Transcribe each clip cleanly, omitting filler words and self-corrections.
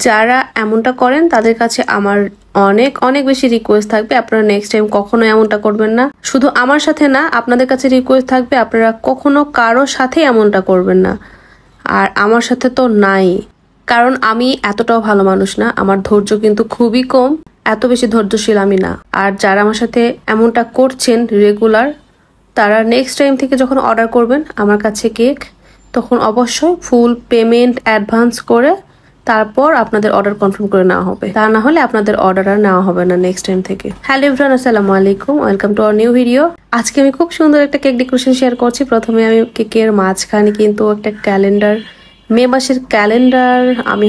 যারা এমনটা করেন তাদের কাছে আমার অনেক অনেক বেশি রিকোয়েস্ট থাকবে, আপনারা নেক্সট টাইম কখনো এমনটা করবেন না। শুধু আমার সাথে না, আপনাদের কাছে রিকোয়েস্ট থাকবে আপনারা কখনো কারোর সাথে এমনটা করবেন না। আর আমার সাথে তো নাই, কারণ আমি এতটাও ভালো মানুষ না, আমার ধৈর্য কিন্তু খুবই কম, এত বেশি ধৈর্যশীল আমি না। আর যারা আমার সাথে এমনটা করছেন রেগুলার, তারা নেক্সট টাইম থেকে যখন অর্ডার করবেন আমার কাছে কেক, তখন অবশ্যই ফুল পেমেন্ট অ্যাডভান্স করে তারপর আপনাদের অর্ডার কনফার্ম করে নেওয়া হবে। তা না হলে আপনাদের অর্ডার আর নেওয়া হবে না নেক্সট টাইম থেকে। হ্যালো এভরিওয়ান, আসসালামু আলাইকুম, welcome to our new video. আজকে আমি খুব সুন্দর একটা কেক ডেকোরেশন শেয়ার করছি। প্রথমে আমি কেকের মাঝখানে কিন্তু একটা ক্যালেন্ডার, মে মাসের ক্যালেন্ডার আমি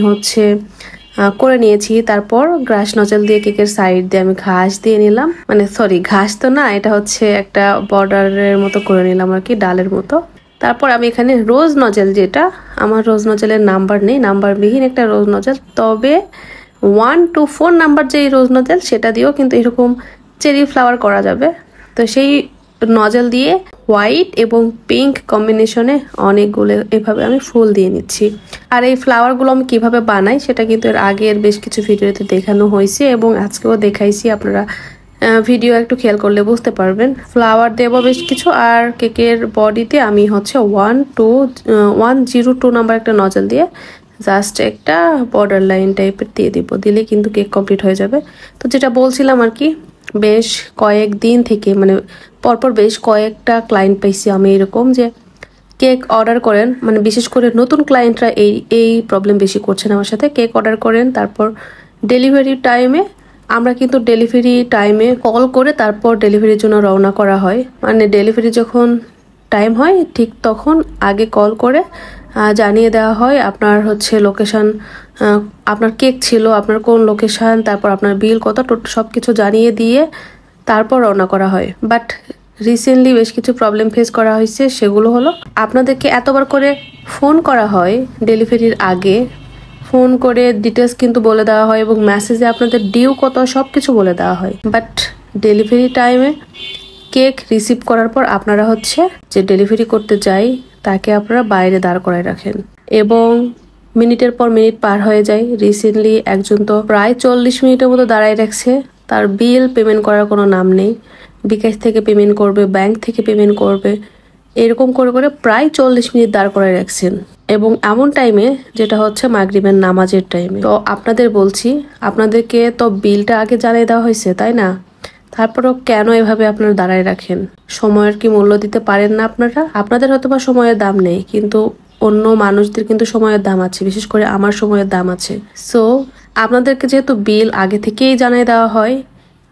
করে নিয়েছি। তারপর গ্রাস নজল দিয়ে কেকের সাইড দিয়ে আমি ঘাস দিয়ে নিলাম, মানে সরি ঘাস তো না, এটা হচ্ছে একটা বর্ডারের মতো করে নিলাম আর কি, ডালের মতো। তারপর আমি এখানে রোজ নজেল, যেটা আমার রোজ নজেলের নাম্বার নেই, নাম্বারবিহীন একটা রোজ নজেল, তবে 1 to 4 নাম্বার যে রোজ নজেল সেটা দিয়েও কিন্তু এরকম চেরি ফ্লাওয়ার করা যাবে। তো সেই নজেল দিয়ে হোয়াইট এবং পিঙ্ক কম্বিনেশনে অনেকগুলো এভাবে আমি ফুল দিয়ে নিচ্ছি। আর এই ফ্লাওয়ারগুলো আমি কিভাবে বানাই সেটা কিন্তু এর আগের বেশ কিছু ভিডিওতে দেখানো হয়েছে এবং আজকেও দেখাইছি। আপনারা ভিডিও একটু খেয়াল করলে বুঝতে পারবেন। ফ্লাওয়ার দেবো বেশ কিছু, আর কেকের বডিতে আমি 102 নাম্বার একটা নজল দিয়ে জাস্ট একটা বর্ডার লাইন টাইপের দিয়ে দিব, দিলে কিন্তু কেক কমপ্লিট হয়ে যাবে। তো যেটা বলছিলাম আর কি, বেশ কয়েকদিন থেকে, মানে পরপর বেশ কয়েকটা ক্লায়েন্ট পাইছি আমি এরকম, যে কেক অর্ডার করেন, মানে বিশেষ করে নতুন ক্লায়েন্টরা এই প্রবলেম বেশি করছেন আমার সাথে। কেক অর্ডার করেন, তারপর ডেলিভারি টাইমে, আমরা কিন্তু ডেলিভারি টাইমে কল করে তারপর ডেলিভারির জন্য রওনা করা হয়। মানে ডেলিভারি যখন টাইম হয় ঠিক তখন আগে কল করে জানিয়ে দেওয়া হয় আপনার লোকেশন, আপনার কেক ছিল, আপনার কোন লোকেশন, তারপর আপনার বিল কত, সব কিছু জানিয়ে দিয়ে তারপর রওনা করা হয়। বাট রিসেন্টলি বেশ কিছু প্রবলেম ফেস করা হয়েছে। সেগুলো হলো, আপনাদেরকে এতবার করে ফোন করা হয় ডেলিভারির আগে, ফোন করে ডিটেলস কিন্তু বলে দেওয়া হয় এবং মেসেজে আপনাদের ডিউ কত সব কিছু বলে দেওয়া হয়। বাট ডেলিভারি টাইমে কেক রিসিভ করার পর আপনারা যে ডেলিভারি করতে যাই তাকে আপনারা বাইরে দাঁড় করায় রাখেন এবং মিনিটের পর মিনিট পার হয়ে যায়। রিসেন্টলি একজন তো প্রায় 40 মিনিটের মতো দাঁড়ায় রাখছে, তার বিল পেমেন্ট করার কোনো নাম নেই। বিকাশ থেকে পেমেন্ট করবে, ব্যাংক থেকে পেমেন্ট করবে, এরকম করে করে প্রায় 40 মিনিট দাঁড় করায় রাখছেন, এবং এমন টাইমে যেটা মাগরিবের নামাজের টাইমে। তো আপনাদের বলছি, আপনাদেরকে তো বিলটা আগে জানিয়ে দেওয়া হয়েছে তাই না, তারপরেও কেন এভাবে আপনারা দাঁড়ায় রাখেন? সময়ের কি মূল্য দিতে পারেন না আপনারা? আপনাদের হয়তোবা সময়ের দাম নেই, কিন্তু অন্য মানুষদের কিন্তু সময়ের দাম আছে, বিশেষ করে আমার সময়ের দাম আছে। সো আপনাদেরকে যেহেতু বিল আগে থেকেই জানিয়ে দেওয়া হয়,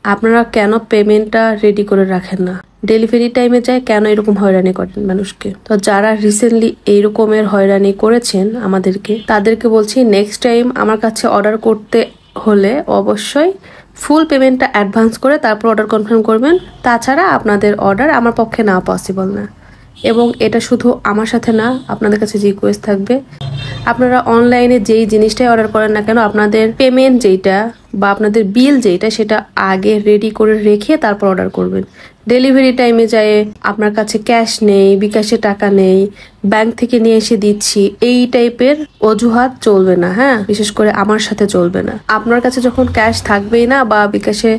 আপনারা কেন পেমেন্টটা রেডি করে রাখেন না? ডেলিভারি টাইমে যায় কেন এরকম হয়রানি করেন মানুষকে? তো যারা রিসেন্টলি এইরকমের হয়রানি করেছেন আমাদেরকে, তাদেরকে বলছি নেক্সট টাইম আমার কাছে অর্ডার করতে হলে অবশ্যই ফুল পেমেন্টটা অ্যাডভান্স করে তারপর অর্ডার কনফার্ম করবেন। তাছাড়া আপনাদের অর্ডার আমার পক্ষে না পসিবল না। এবং এটা শুধু আমার সাথে না, আপনাদের কাছে রিকোয়েস্ট থাকবে, আপনারা অনলাইনে যেই জিনিসটাই অর্ডার করেন না কেন, আপনাদের পেমেন্ট যেটা বা আপনাদের বিল যেটা, সেটা আগে রেডি করে রেখে তারপর অর্ডার করবেন। ডেলিভারি টাইমে যায় আপনার কাছে ক্যাশ নেই, বিকাশে টাকা নেই, ব্যাংক থেকে নিয়ে এসে দিচ্ছি, এই টাইপের অজুহাত চলবে না। হ্যাঁ, বিশেষ করে আমার সাথে চলবে না। আপনার কাছে যখন ক্যাশ থাকবেই না বা বিকাশে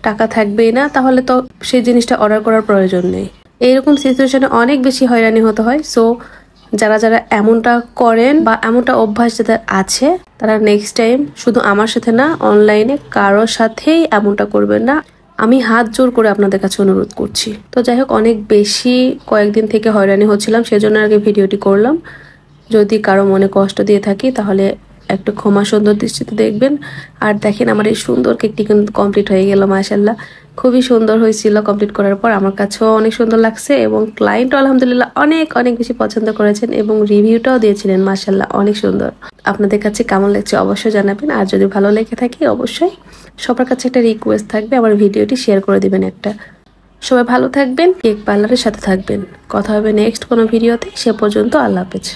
টাকা থাকবেই না, তাহলে তো সেই জিনিসটা অর্ডার করার প্রয়োজন নেই। এইরকম সিচুয়েশনে অনেক বেশি হয়রানি হতে হয়। সো যারা যারা এমনটা করেন বা এমনটা অভ্যাস যাদের আছে, তারা নেক্সট টাইম শুধু আমার সাথে না, অনলাইনে কারোর সাথেই এমনটা করবেন না। আমি হাত জোর করে আপনাদের কাছে অনুরোধ করছি। তো যাই হোক, অনেক বেশি কয়েকদিন থেকে হয়রানি হচ্ছিলাম, সেজন্য আগে ভিডিওটি করলাম। যদি কারো মনে কষ্ট দিয়ে থাকি তাহলে একটু ক্ষমা সুন্দর দৃষ্টিতে দেখবেন। আর দেখেন, আমার এই সুন্দর কেকটি কিন্তু কমপ্লিট হয়ে গেল, মাশাআল্লাহ খুবই সুন্দর হয়েছিল। কমপ্লিট করার পর আমার কাছেও অনেক সুন্দর লাগছে এবং ক্লায়েন্টও আলহামদুলিল্লাহ অনেক অনেক বেশি পছন্দ করেছেন এবং রিভিউটাও দিয়েছিলেন, মাশাআল্লাহ অনেক সুন্দর। আপনাদের কাছে কেমন লাগছে অবশ্যই জানাবেন। আর যদি ভালো লেগে থাকে অবশ্যই সবার কাছে একটা রিকোয়েস্ট থাকবে, আমার ভিডিওটি শেয়ার করে দিবেন একটা। সবাই ভালো থাকবেন, কেক পার্লারের সাথে থাকবেন। কথা হবে নেক্সট কোনো ভিডিওতে। সে পর্যন্ত আল্লাহ হাফেজ।